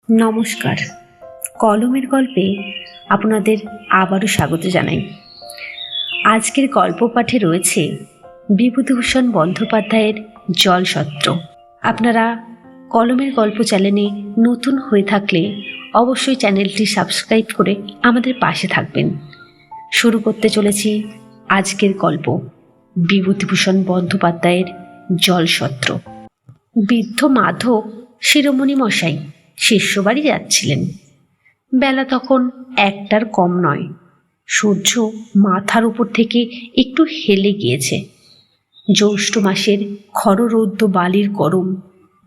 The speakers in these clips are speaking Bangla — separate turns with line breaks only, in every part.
নমস্কার, কলমের গল্পে আপনাদের আবারও স্বাগত জানাই। আজকের গল্প পাঠে রয়েছে বিভূতিভূষণ বন্দ্যোপাধ্যায়ের জলসত্র। আপনারা কলমের গল্প চ্যানেলে নতুন হয়ে থাকলে অবশ্যই চ্যানেলটি সাবস্ক্রাইব করে আমাদের পাশে থাকবেন। শুরু করতে চলেছি আজকের গল্প, বিভূতিভূষণ বন্দ্যোপাধ্যায়ের জলসত্র। বৃদ্ধ মাধব শিরোমণি মশাই শিষ্যবাড়ি যাচ্ছিলেন। বেলা তখন 1টার কম নয়। সূর্য মাথার উপর থেকে একটু হেলে গিয়েছে। জ্যৈষ্ঠ মাসের খররৌদ্র বালির গরম,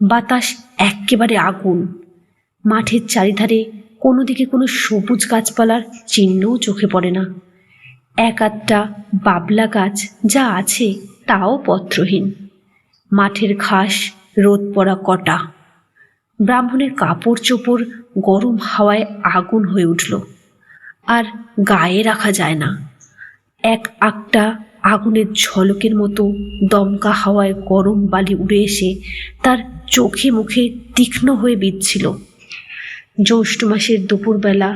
বাতাস এক্কেবারে আগুন। মাঠের চারিধারে কোনো দিকে কোনো সবুজ গাছপালার চিহ্নও চোখে পড়ে না। এক আধটা বাবলা গাছ যা আছে তাও পত্রহীন। মাঠের ঘাস রোদ পড়া কটা। ব্রাহ্মণের কাপড় চোপড় গরম হাওয়ায় আগুন হয়ে উঠল, আর গায়ে রাখা যায় না। এক একটা আগুনের ঝলকের মতো দমকা হাওয়ায় গরম বালি উড়ে এসে তার চোখে মুখে তীক্ষ্ণ হয়ে বিঁধছিল। জ্যৈষ্ঠ মাসের দুপুরবেলা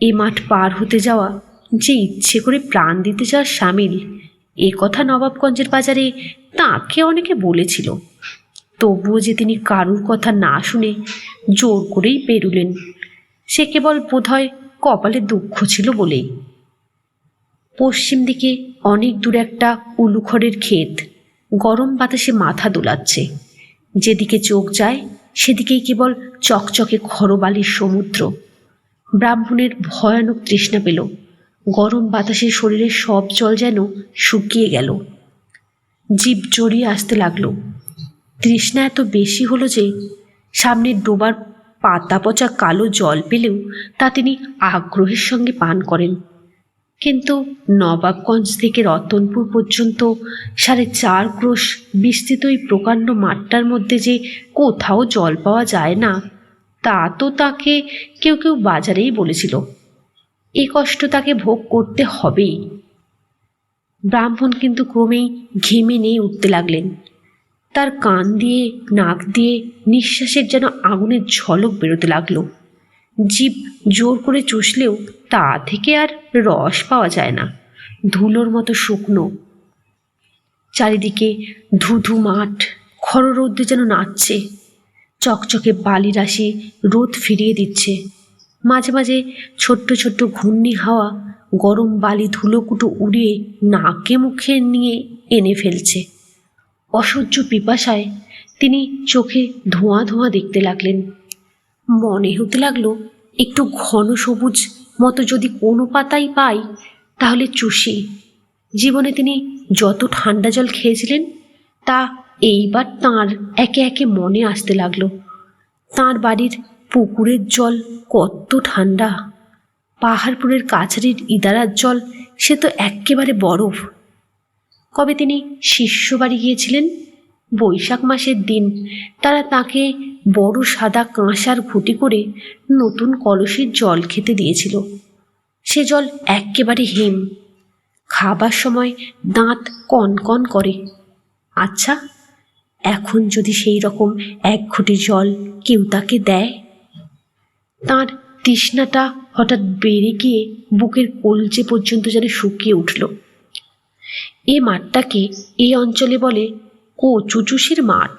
এ মাঠ পার হতে যাওয়া যে ইচ্ছে করে প্রাণ দিতে যাওয়ার সামিল, এ কথা নবাবগঞ্জের বাজারে তাঁকে অনেকে বলেছিল। তবুও যে তিনি কারুর কথা না শুনে জোর করেই পেরুলেন, সে কেবল বোধহয় কপালে দুঃখ ছিল বলেই। পশ্চিম দিকে অনেক দূর একটা উলুখড়ের ক্ষেত গরম বাতাসে মাথা দোলাচ্ছে। যেদিকে চোখ যায় সেদিকেই কেবল চকচকে খরবালির সমুদ্র। ব্রাহ্মণের ভয়ানক তৃষ্ণা পেল। গরম বাতাসে শরীরের সব জল যেন শুকিয়ে গেল। জিভ জড়িয়ে আসতে লাগলো। তৃষ্ণা এত বেশি হলো যে সামনের ডোবার পাতা পচা কালো জল পেলেও তা তিনি আগ্রহের সঙ্গে পান করেন। কিন্তু নবাবগঞ্জ থেকে রতনপুর পর্যন্ত 4.5 ক্রোশ বিস্তৃত এই প্রকাণ্ড মাঠটার মধ্যে যে কোথাও জল পাওয়া যায় না, তা তো তাকে কেউ কেউ বাজারেই বলেছিল। এ কষ্ট তাকে ভোগ করতে হবেই। ব্রাহ্মণ কিন্তু ক্রমেই ঘেমে নিয়ে উঠতে লাগলেন। তার কান দিয়ে নাক দিয়ে নিঃশ্বাসের যেন আগুনের ঝলক বেরোতে লাগলো। জিভ জোর করে চুষলেও তা থেকে আর রস পাওয়া যায় না, ধুলোর মতো শুকনো। চারিদিকে ধুধু মাঠ, খররৌদ্রে যেন নাচছে। চকচকে বালি রাশি রোদ ফিরিয়ে দিচ্ছে। মাঝে মাঝে ছোট্ট ছোট্ট ঘূর্ণি হাওয়া গরম বালি ধুলোকুটো উড়িয়ে নাকে মুখে নিয়ে এনে ফেলছে। অসহ্য পিপাসায় তিনি চোখে ধোঁয়া ধোঁয়া দেখতে লাগলেন। মনে হতে লাগলো একটু ঘন সবুজ মতো যদি কোনো পাতাই পাই তাহলে চুষি। জীবনে তিনি যত ঠান্ডা জল খেয়েছিলেন তা এইবার তাঁর একে একে মনে আসতে লাগলো। তাঁর বাড়ির পুকুরের জল কত ঠান্ডা, পাহাড়পুরের কাছারির ইদারার জল সে তো এক্কেবারে বরফ। কবে তিনি শিষ্যবাড়ি গিয়েছিলেন, বৈশাখ মাসের দিন তারা তাকে বড় সাদা কাঁসার ঘুঁটি করে নতুন কলসির জল খেতে দিয়েছিল। সে জল এক্কেবারে হিম। খাবার সময় দাঁত কনকন করে। আচ্ছা, এখন যদি সেই রকম এক ঘুঁটি জল কেউ তাকে দেয়? তাঁর তৃষ্ণাটা হঠাৎ বেড়ে গিয়ে বুকের কলজে পর্যন্ত যেন শুকিয়ে উঠল। এ মাঠটাকে এই অঞ্চলে বলে কচুচুষির মাঠ।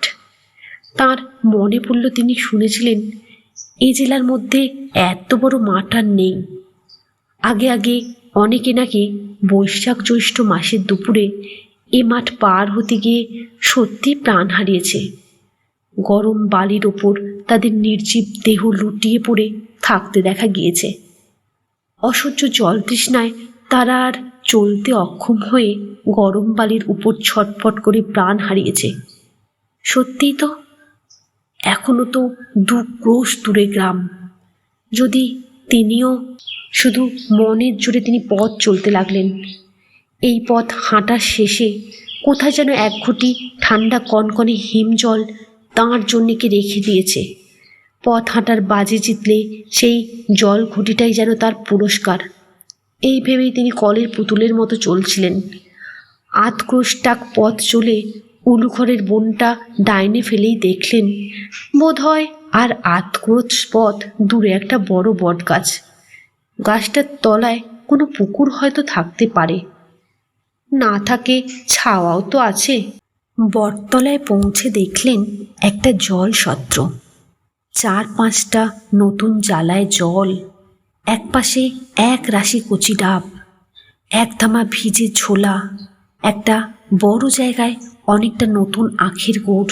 তাঁর মনে পড়ল তিনি শুনেছিলেন এ জেলার মধ্যে এত বড় মাঠ আর নেই। আগে আগে অনেকে নাকি বৈশাখ জ্যৈষ্ঠ মাসের দুপুরে এ মাঠ পার হতে গিয়ে সত্যি প্রাণ হারিয়েছে। গরম বালির ওপর তাদের নির্জীব দেহ লুটিয়ে পড়ে থাকতে দেখা গিয়েছে। অসহ্য জল তৃষ্ণায় তারা আর চলতে অক্ষম হয়ে গরম বালির উপর ছটফট করে প্রাণ হারিয়েছে। সত্যিই তো, এখনো তো 2 ক্রোশ দূরে গ্রাম। যদি তিনিও শুধু মনের জোরে তিনি পথ চলতে লাগলেন। এই পথ হাঁটার শেষে কোথায় যেন এক ঘুঁটি ঠান্ডা কনকনে হিমজল তাঁর জন্যকে রেখে দিয়েছে। পথ হাঁটার বাজি জিতলে সেই জল ঘুঁটিটাই যেন তার পুরস্কার। এই ভেবেই তিনি কলের পুতুলের মতো চলছিলেন। 8 ক্রোশ টাক পথ চলে উলুখড়ের বনটা ডাইনে ফেলেই দেখলেন বোধ হয় আর আধক্রোশ পথ দূরে একটা বড় বট গাছ। গাছটার তলায় কোনো পুকুর হয়তো থাকতে পারে, না থাকে ছাওয়াও তো আছে। বটতলায় পৌঁছে দেখলেন একটা জল সত্র, 4-5টা নতুন জ্বালায় জল, একপাশে এক রাশি কচি ডাব, এক ধামা ভিজে ছোলা, একটা বড় জায়গায় অনেকটা নতুন আখের গুড়,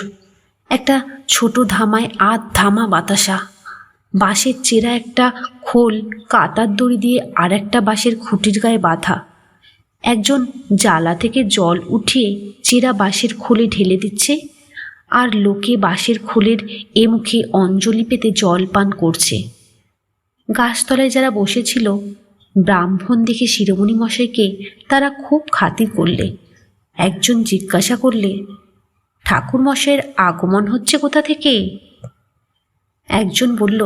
একটা ছোট ধামায় ধামা বাতাসা, বাঁশের চেরা একটা খোল কাটার দড়ি দিয়ে আর একটা বাঁশের খুঁটির গায়ে বাঁধা। একজন জালা থেকে জল উঠিয়ে চেরা বাঁশের খোলে ঢেলে দিচ্ছে, আর লোকে বাঁশের খোলের এ মুখে অঞ্জলি পেতে জল পান করছে। গাছতলায় যারা বসেছিল ব্রাহ্মণ দেখে শিরোমণি মশাইকে তারা খুব খাতির করলে। একজন জিজ্ঞাসা করলে, ঠাকুর মশাইয়ের আগমন হচ্ছে কোথা থেকে? একজন বলল,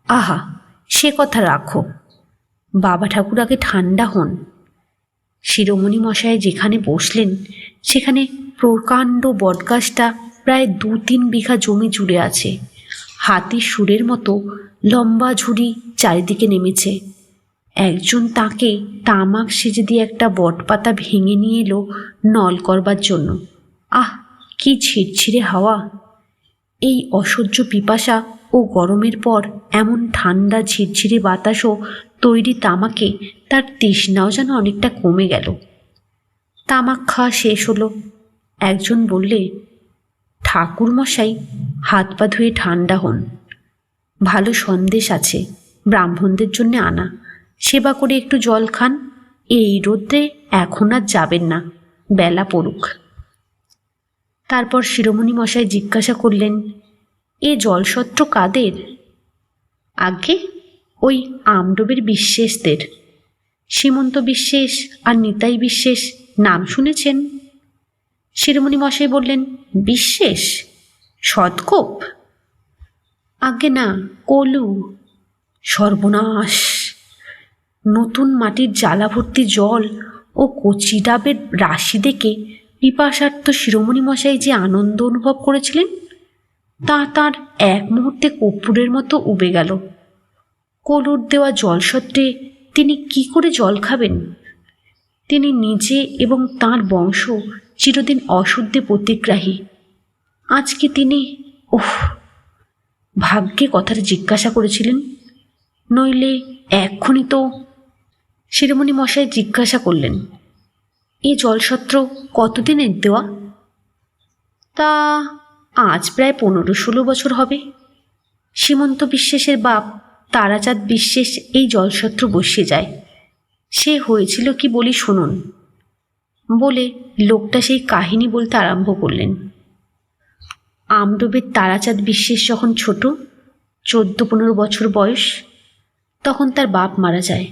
আহা, সে কথা রাখো, বাবা ঠাকুর আগে ঠান্ডা হন। শিরোমণি মশাই যেখানে বসলেন সেখানে প্রকাণ্ড বটগাছটা প্রায় 2-3 বিঘা জমি জুড়ে আছে। হাতির সুরের মতো লম্বা ঝুড়ি চারিদিকে নেমেছে। একজন তাকে তামাক সেজে দিয়ে একটা বটপাতা ভেঙে নিয়ে এলো নল করবার জন্য। আহ, কি ছিড়ছিড়ে হাওয়া! এই অসহ্য পিপাসা ও গরমের পর এমন ঠান্ডা ঝিরঝিরে বাতাসও তৈরি তামাকে তার তৃষ্ণাও যেন অনেকটা কমে গেল। তামাক খাওয়া শেষ হলো। একজন বললে, ঠাকুর মশাই হাত পা ধুয়ে ঠান্ডা হন, ভালো সন্দেশ আছে ব্রাহ্মণদের জন্য আনা, সেবা করে একটু জল খান, এই রোদ্রে এখন আর যাবেন না, বেলা পড়ুক। তারপর শিরোমণি মশাই জিজ্ঞাসা করলেন, এ জলসত্র কাদের? আগে ওই আমডোবের বিশ্বাসদের, সীমন্ত বিশ্বাস আর নিতাই বিশ্বাস নাম শুনেছেন? শিরোমণি মশাই বললেন, বিশ্বাস? সদকোপ? আগে না, কলু। সর্বনাশ! নতুন মাটির জ্বালা ভর্তি জল ও কচি ডাবের রাশি দেখে পিপাসার্থ শিরোমণি মশাই যে আনন্দ অনুভব করেছিলেন তা তাঁর এক মুহূর্তে কর্পূরের মতো উবে গেল। কলুর দেওয়া জলসত্রে তিনি কি করে জল খাবেন? তিনি নিজে এবং তাঁর বংশ চিরদিন অশুদ্ধে প্রতিগ্রাহী। আজকে তিনি ভাগ্যে কথাটা জিজ্ঞাসা করেছিলেন, নইলে এক্ষুনি তো। শিরোমণি মশাই জিজ্ঞাসা করলেন, এ জলসত্র কতদিনের দেওয়া? তা আজ প্রায় 15-16 বছর হবে। সীমন্ত বিশ্বাসের বাপ তারাচাঁদ বিশ্বাস এই জলসত্র বসিয়ে যায়। সে হয়েছিল কি বলি শুনুন। বলে লোকটা সেই কাহিনী বলতে আরম্ভ করলেন। আমডোবের তারাচাঁদ বিশ্বাস যখন ছোট, 14-15 বছর বয়স, তখন তার বাপ মারা যায়।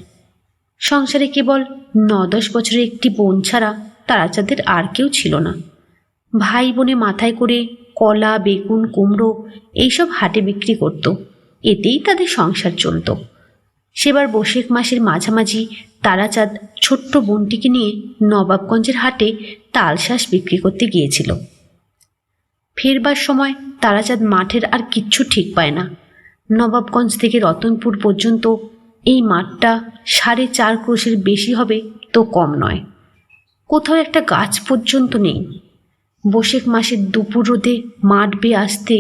সংসারে কেবল 9-10 বছরের একটি বোন ছাড়া তারাচাঁদের আর কেউ ছিল না। ভাই বোনে মাথায় করে কলা, বেগুন, কুমড়ো এইসব হাটে বিক্রি করত, এতেই তাদের সংসার চলত। সেবার বৈশাখ মাসের মাঝামাঝি তারাচাঁদ ছোট্ট বোনটিকে নিয়ে নবাবগঞ্জের হাটে তালশাঁস বিক্রি করতে গিয়েছিল। ফেরবার সময় তারাচাঁদ মাঠের আর কিচ্ছু ঠিক পায় না। নবাবগঞ্জ থেকে রতনপুর পর্যন্ত এই মাঠটা 4.5 ক্রোশের বেশি হবে তো কম নয়। কোথাও একটা গাছ পর্যন্ত নেই। বৈশাখ মাসের দুপুর রোদে মাঠ বেয়ে আসতে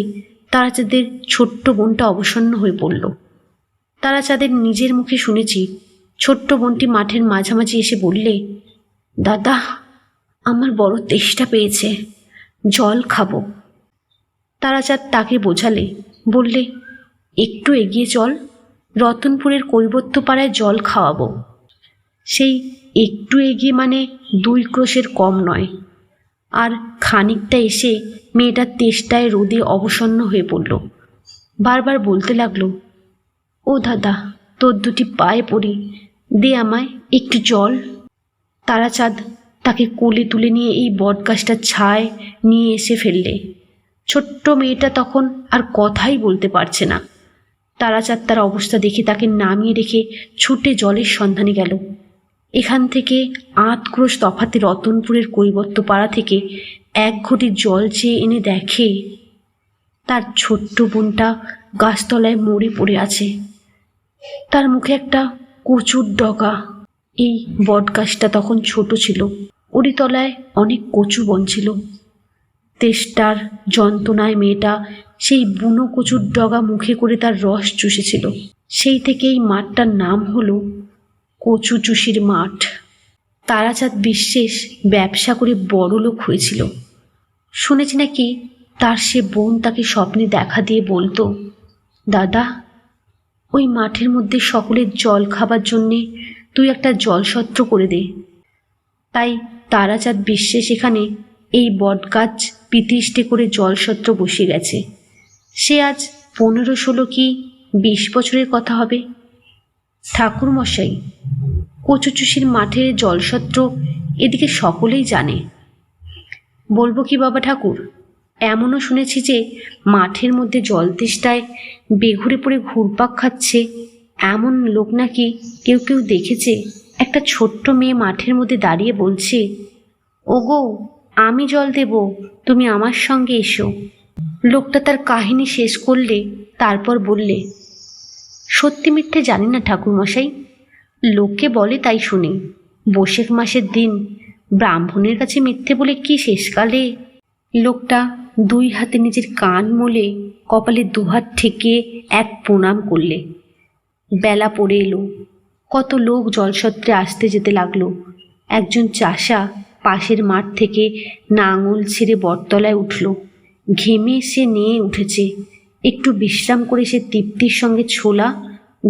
তারাচাঁদের ছোট্ট বোনটা অবসন্ন হয়ে পড়ল। তারাচাঁদের নিজের মুখে শুনেছি, ছোট্ট বোনটি মাঠের মাঝামাঝি এসে বললে, দাদা, আমার বড় তেষ্টা পেয়েছে, জল খাবো। তারাচাঁদ তাকে বোঝালে, বললে, একটু এগিয়ে চল, রতনপুরের কৈবত্যপাড়ায় জল খাওয়াবো। সেই একটু এগিয়ে মানে 2 ক্রোশের কম নয়। আর খানিকটা এসে মেয়েটার তেষ্টায় রোদে অবসন্ন হয়ে পড়ল। বারবার বলতে লাগলো, ও দাদা, তোর 2টি পায়ে পড়ি, দে আমায় একটু জল। তারাচাঁদ তাকে কোলে তুলে নিয়ে এই বটগাছটার ছায় নিয়ে এসে ফেললে। ছোট্ট মেয়েটা তখন আর কথাই বলতে পারছে না। তারাচাঁদ তার অবস্থা দেখে তাকে নামিয়ে রেখে ছুটে জলের সন্ধানে গেল। এখান থেকে 8 ক্রোশ তফাতে রতনপুরের কৈবত্যপাড়া থেকে 1 ঘটি জল চেয়ে এনে দেখে তার ছোট্ট বোনটা গাছতলায় মরে পড়ে আছে। তার মুখে একটা কচুর ডগা। এই বটগাছটা তখন ছোট ছিল, ওরই তলায় অনেক কচু বন ছিল। তেষ্টার যন্ত্রণায় মেয়েটা সেই বুনো কচুর ডগা মুখে করে তার রস চুষেছিল। সেই থেকে এই মাঠটার নাম হলো কচু চুষির মাঠ। তারাচাঁদ বিশ্বাস ব্যবসা করে বড় লোক হয়েছিল। শুনেছি নাকি তার সে বোন তাকে স্বপ্নে দেখা দিয়ে বলতো, দাদা, ওই মাঠের মধ্যে সকলের জল খাবার জন্যে তুই একটা জলসত্র করে দে। তাই তারাচাঁদ বিশ্বাস এখানে এই বটগাছ পিতিষ্ঠে করে জলসত্র বসে গেছে। সে আজ 15-16 কি 20 বছরের কথা হবে। ঠাকুরমশাই, কচুচুষির মাঠের জলসত্র এদিকে সকলেই জানে। বলবো কি বাবা ঠাকুর, এমনও শুনেছি যে মাঠের মধ্যে জল তেষ্টায় বেঘুরে পড়ে ঘুরপাক খাচ্ছে এমন লোক নাকি কেউ কেউ দেখেছে। একটা ছোট্ট মেয়ে মাঠের মধ্যে দাঁড়িয়ে বলছে, ওগো, আমি জল দেব, তুমি আমার সঙ্গে এসো। লোকটা তার কাহিনী শেষ করলে তারপর বললে, সত্যি মিথ্যে জানি না ঠাকুরমশাই, লোকে বলে তাই শুনি। বৈশাখ মাসের দিন ব্রাহ্মণের কাছে মিথ্যে বলে কি শেষকালে। লোকটা 2 হাতে নিজের কান মলে কপালে 2 হাত ঠেকিয়ে এক প্রণাম করলে। বেলা পড়ে এলো। কত লোক জলসত্রে আসতে যেতে লাগলো। একজন চাষা পাশের মাঠ থেকে নাঙল ছেড়ে বটতলায় উঠল। ঘেমে সে নিয়ে উঠেছে। একটু বিশ্রাম করে সে তৃপ্তির সঙ্গে ছোলা,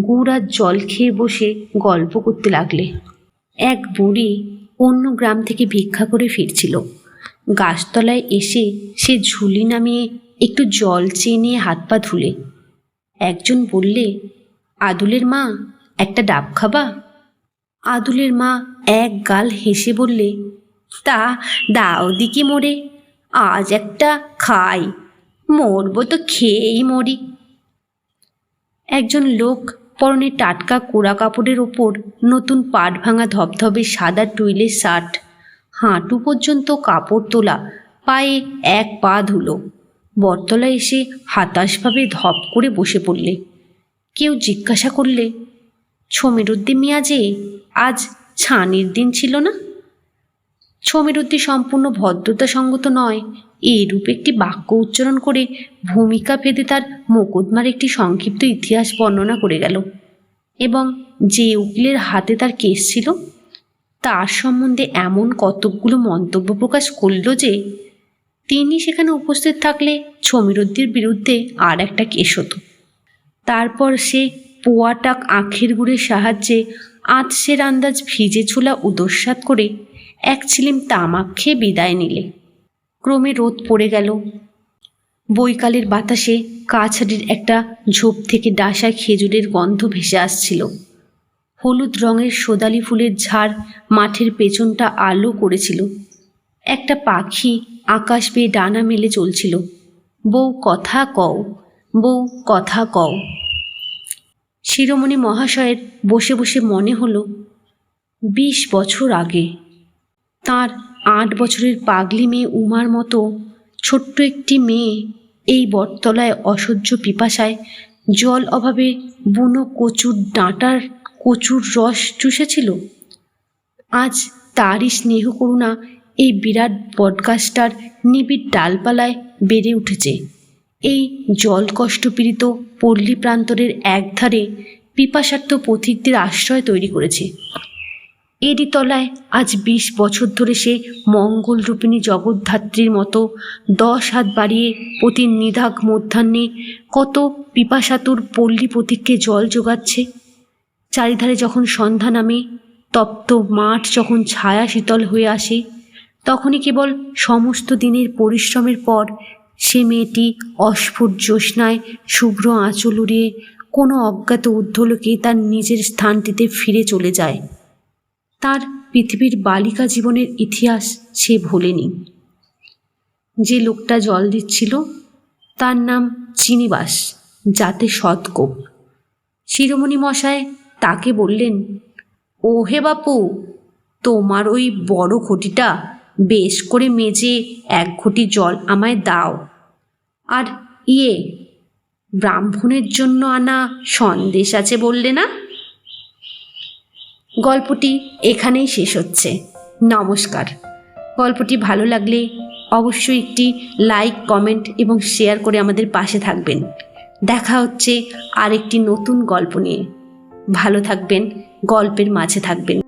গুড় আর জল খেয়ে বসে গল্প করতে লাগলে। এক বুড়ি অন্য গ্রাম থেকে ভিক্ষা করে ফিরছিল। গাছতলায় এসে সে ঝুলি নামিয়ে একটু জল চেয়ে নিয়ে হাত পা ধুলে। একজন বললে, আদুলের মা, একটা ডাব খাবা? আদুলের মা এক গাল হেসে বললে, তা দাও দিকি মোরে, আজ একটা খাই, মরবো তো খেয়েই মরি। একজন লোক পরনে টাটকা কোড়া কাপড়ের ওপর নতুন পাট ভাঙা ধবধবে সাদা টুইলের শার্ট, হাঁটু পর্যন্ত কাপড় তোলা, পায়ে এক পা ধুলো, বটতলায় এসে হতাশভাবে ধপ করে বসে পড়লে। কেউ জিজ্ঞাসা করলে, ছমিরুদ্দি মিয়া যে আজ ছানির দিন ছিল না? ছমিরুদ্দি সম্পূর্ণ ভদ্রতা সঙ্গত নয় এইরূপ একটি বাক্য উচ্চারণ করে ভূমিকা ভেদে তার মোকদ্দমার একটি সংক্ষিপ্ত ইতিহাস বর্ণনা করে গেল এবং যে উকিলের হাতে তার কেস ছিল তার সম্বন্ধে এমন কতকগুলো মন্তব্য প্রকাশ করল যে তিনি সেখানে উপস্থিত থাকলে ছমিরুদ্দির বিরুদ্ধে আর একটা কেস হতো। তারপর সে পোয়াটাক আখের গুড়ের সাহায্যে আতসের আন্দাজ ভিজে ছোলা উদস্বাদ করে এক ছিলিম তামাক খেয়ে বিদায় নিলে। ক্রমে রোদ পড়ে গেল। বৈকালের বাতাসে কাছারির একটা ঝোপ থেকে ডাসায় খেজুরের গন্ধ ভেসে আসছিল। হলুদ রঙের সোদালি ফুলের ঝাড় মাঠের পেছনটা আলো করেছিল। একটা পাখি আকাশ বেয়ে ডানা মেলে চলছিল, বউ কথা কও, বউ কথা কও। শিরোমণি মহাশয়ের বসে বসে মনে হলো 20 বছর আগে তার 8 বছরের পাগলি মেয়ে উমার মতো ছোট্ট একটি মেয়ে এই বটতলায় অসহ্য পিপাসায় জল অভাবে বুনো কচুর ডাঁটার কচুর রস চুষেছিল। আজ তারই স্নেহ করুণা এই বিরাট বটগাছটার নিবিড় ডালপালায় বেড়ে উঠেছে। এই জলকষ্টপীড়িত পল্লী প্রান্তরের একধারে পিপাসার্থ পথিকদের আশ্রয় তৈরি করেছে। এরই তলায় আজ 20 বছর ধরে সে মঙ্গলরূপিণী জগদ্ধাত্রীর মতো 10 হাত বাড়িয়ে প্রতি নিদাঘ মধ্যাহ্নে কত পিপাসাতুর পল্লী পথিককে জল যোগাচ্ছে। চারিধারে যখন সন্ধ্যা নামে, তপ্ত মাঠ যখন ছায়া শীতল হয়ে আসে, তখনই কেবল সমস্ত দিনের পরিশ্রমের পর সে মেয়েটি অস্ফুট জ্যোৎস্নায় শুভ্র আঁচল উড়িয়ে কোনো অজ্ঞাত ঊর্ধ্বলোকে তার নিজের স্থানটিতে ফিরে চলে যায়। তার পৃথিবীর বালিকা জীবনের ইতিহাস সে ভোলেনি। যে লোকটা জল দিচ্ছিল তার নাম চিনিবাস, যাতে সৎকোপ। শিরোমণি মশায় তাকে বললেন, ও হে বাপু, তোমার ওই বড় ঘটিটা বেশ করে মেজে 1 ঘটি জল আমায় দাও। আর ব্রাহ্মণের জন্য আনা সন্দেশ আছে বললে না? গল্পটি এখানেই শেষ হচ্ছে। নমস্কার। গল্পটি ভালো লাগলে অবশ্যই একটি লাইক, কমেন্ট এবং শেয়ার করে আমাদের পাশে থাকবেন। দেখা হচ্ছে আরেকটি নতুন গল্প নিয়ে। ভালো থাকবেন, গল্পের মাঝে থাকবেন।